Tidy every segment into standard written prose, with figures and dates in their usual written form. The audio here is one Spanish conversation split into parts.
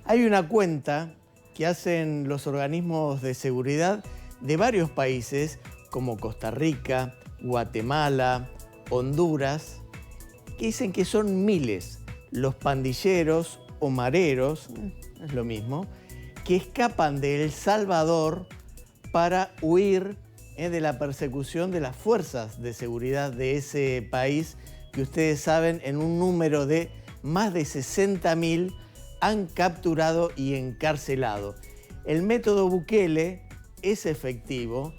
Hay una cuenta que hacen los organismos de seguridad de varios países como Costa Rica, Guatemala, Honduras, que dicen que son miles los pandilleros o mareros, es lo mismo, que escapan de El Salvador para huir de la persecución de las fuerzas de seguridad de ese país, que ustedes saben, en un número de más de 60.000 han capturado y encarcelado. El método Bukele es efectivo,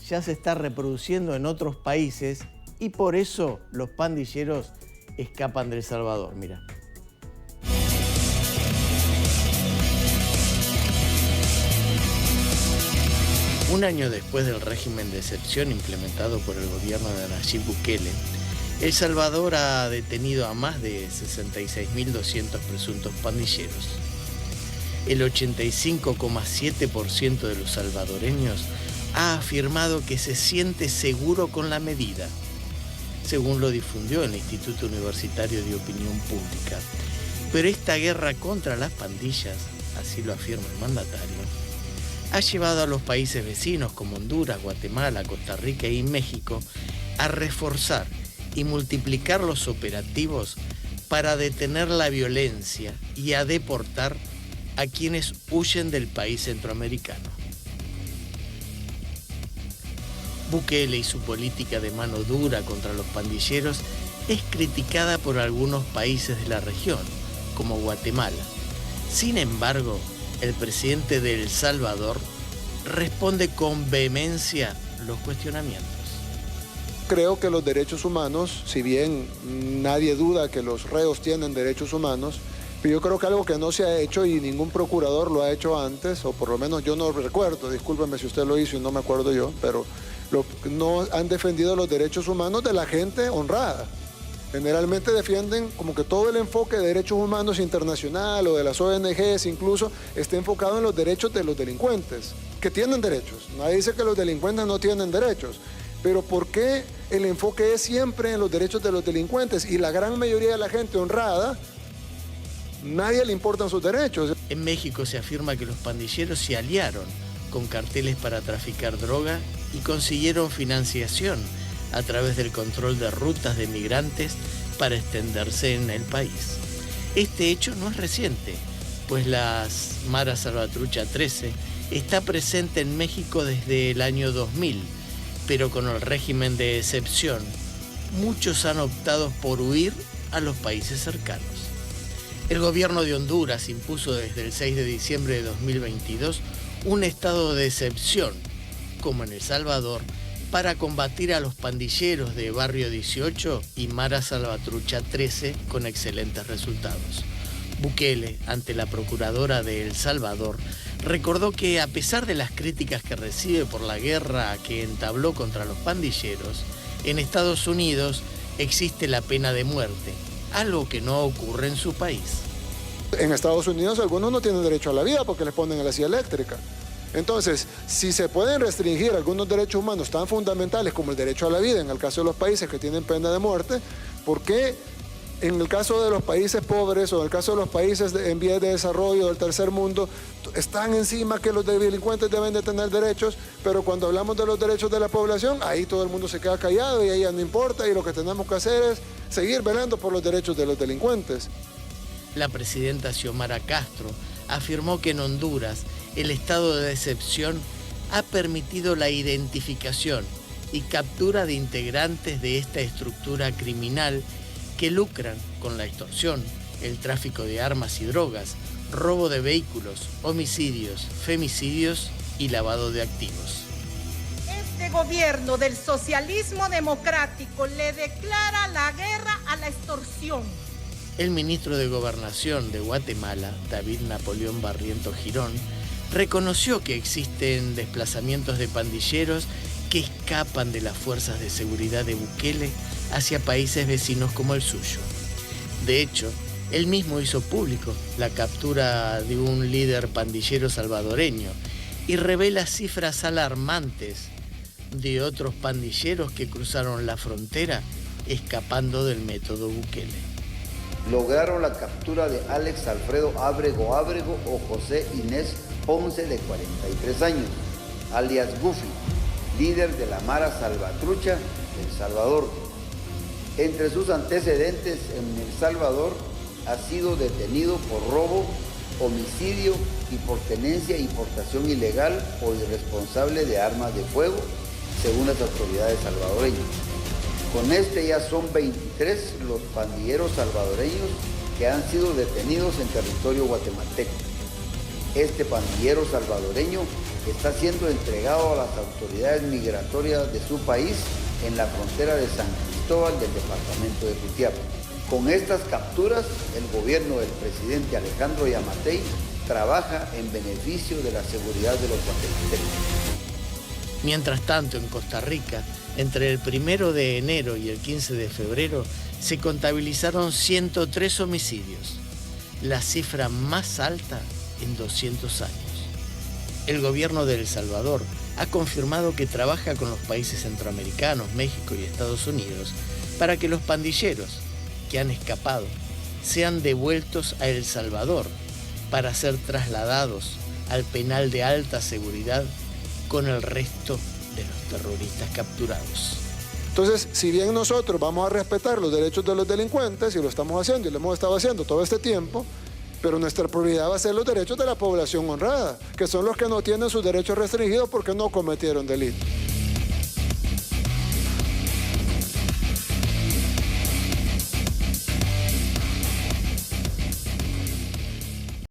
ya se está reproduciendo en otros países y por eso los pandilleros escapan de El Salvador. Mira. Un año después del régimen de excepción implementado por el gobierno de Nayib Bukele, El Salvador ha detenido a más de 66.200 presuntos pandilleros. El 85,7% de los salvadoreños ha afirmado que se siente seguro con la medida, según lo difundió el Instituto Universitario de Opinión Pública. Pero esta guerra contra las pandillas, así lo afirma el mandatario, ha llevado a los países vecinos como Honduras, Guatemala, Costa Rica y México a reforzar y multiplicar los operativos para detener la violencia y a deportar a quienes huyen del país centroamericano. Bukele y su política de mano dura contra los pandilleros es criticada por algunos países de la región, como Guatemala. Sin embargo, el presidente de El Salvador responde con vehemencia los cuestionamientos. Creo que los derechos humanos, si bien nadie duda que los reos tienen derechos humanos, pero yo creo que algo que no se ha hecho y ningún procurador lo ha hecho antes, o por lo menos yo no recuerdo, discúlpeme si usted lo hizo y no me acuerdo yo, pero no han defendido los derechos humanos de la gente honrada. Generalmente defienden como que todo el enfoque de derechos humanos internacional o de las ONGs incluso esté enfocado en los derechos de los delincuentes, que tienen derechos. Nadie dice que los delincuentes no tienen derechos, pero ¿por qué el enfoque es siempre en los derechos de los delincuentes? Y la gran mayoría de la gente honrada, nadie le importan sus derechos. En México se afirma que los pandilleros se aliaron con carteles para traficar droga y consiguieron financiación a través del control de rutas de migrantes para extenderse en el país. Este hecho no es reciente, pues la Mara Salvatrucha 13 está presente en México desde el año 2000, pero con el régimen de excepción, muchos han optado por huir a los países cercanos. El gobierno de Honduras impuso desde el 6 de diciembre de 2022 un estado de excepción, como en El Salvador, para combatir a los pandilleros de Barrio 18 y Mara Salvatrucha 13 con excelentes resultados. Bukele, ante la procuradora de El Salvador, recordó que a pesar de las críticas que recibe por la guerra que entabló contra los pandilleros, en Estados Unidos existe la pena de muerte, algo que no ocurre en su país. En Estados Unidos algunos no tienen derecho a la vida porque les ponen en la silla eléctrica. Entonces, si se pueden restringir algunos derechos humanos tan fundamentales como el derecho a la vida en el caso de los países que tienen pena de muerte, ¿por qué en el caso de los países pobres o en el caso de los países en vías de desarrollo del tercer mundo están encima que los delincuentes deben de tener derechos, pero cuando hablamos de los derechos de la población, ahí todo el mundo se queda callado y ahí ya no importa y lo que tenemos que hacer es seguir velando por los derechos de los delincuentes? La presidenta Xiomara Castro afirmó que en Honduras el estado de excepción ha permitido la identificación y captura de integrantes de esta estructura criminal que lucran con la extorsión, el tráfico de armas y drogas, robo de vehículos, homicidios, femicidios y lavado de activos. Este gobierno del socialismo democrático le declara la guerra a la extorsión. El ministro de Gobernación de Guatemala, David Napoleón Barrientos Girón, reconoció que existen desplazamientos de pandilleros que escapan de las fuerzas de seguridad de Bukele hacia países vecinos como el suyo. De hecho, él mismo hizo público la captura de un líder pandillero salvadoreño y revela cifras alarmantes de otros pandilleros que cruzaron la frontera escapando del método Bukele. lograron la captura de Alex Alfredo Ábrego o José Inés Ponce, de 43 años, alias Goofy, líder de la Mara Salvatrucha de El Salvador. Entre sus antecedentes en El Salvador, ha sido detenido por robo, homicidio y por tenencia y portación ilegal o irresponsable de armas de fuego, según las autoridades salvadoreñas. Con este ya son 23 los pandilleros salvadoreños que han sido detenidos en territorio guatemalteco. Este pandillero salvadoreño está siendo entregado a las autoridades migratorias de su país en la frontera de San Cristóbal del departamento de Jutiapa. Con estas capturas, el gobierno del presidente Alejandro Yamatei trabaja en beneficio de la seguridad de los guatemaltecos. Mientras tanto, en Costa Rica, entre el 1 de enero y el 15 de febrero, se contabilizaron 103 homicidios, la cifra más alta en 200 años. El gobierno de El Salvador ha confirmado que trabaja con los países centroamericanos, México y Estados Unidos, para que los pandilleros que han escapado sean devueltos a El Salvador para ser trasladados al penal de alta seguridad con el resto de los terroristas capturados. Entonces, si bien nosotros vamos a respetar los derechos de los delincuentes, y lo estamos haciendo y lo hemos estado haciendo todo este tiempo, pero nuestra prioridad va a ser los derechos de la población honrada, que son los que no tienen sus derechos restringidos porque no cometieron delito.